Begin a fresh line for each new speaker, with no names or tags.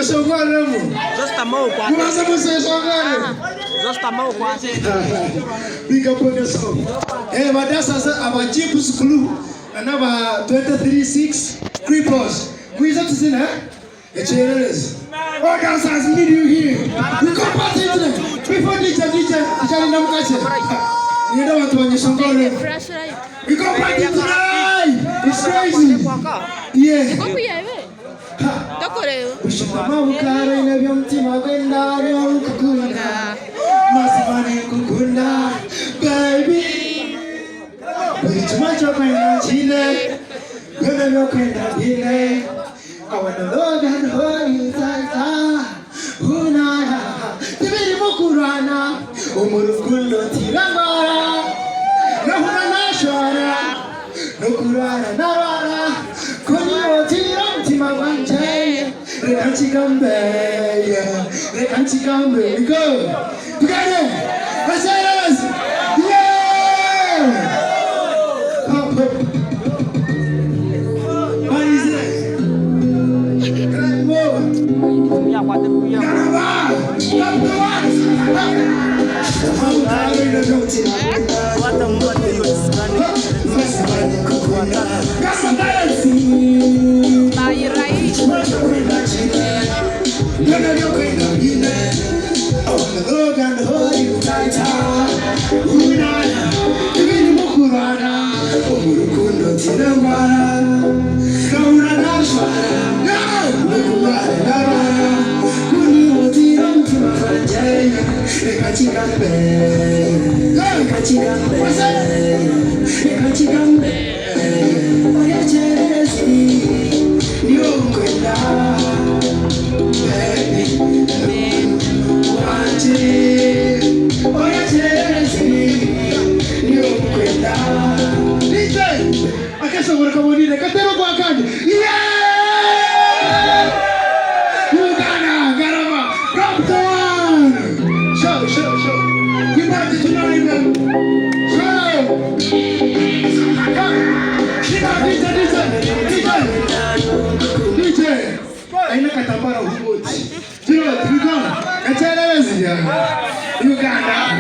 Just a mouth. Just a mouth.
Big up on yourself. Hey, but that's our Jeep's clue. Another 23-6 creepers. Who is that to say that? It's a oh, dancers need you here. We come back into them. Before DJ, you know what when you song call it. We come back into them. It's crazy. Yeah. Ushimama ukare na vyomtima kwenda kukunda. Masifani kukunda. Baby. Ulichumacho kwenda chile. Kwenda kwenda vile. I wanna love and hold you tight. Unaya. Tibiri mukurana. Umurukundo tirangara. Nahuna nashara. Nukurana narara. Konyo tiramtima wanje. Rekanchikambe. Rekanchikambe. We go. Together. Let's say this. Yeah. What is it? Uganda.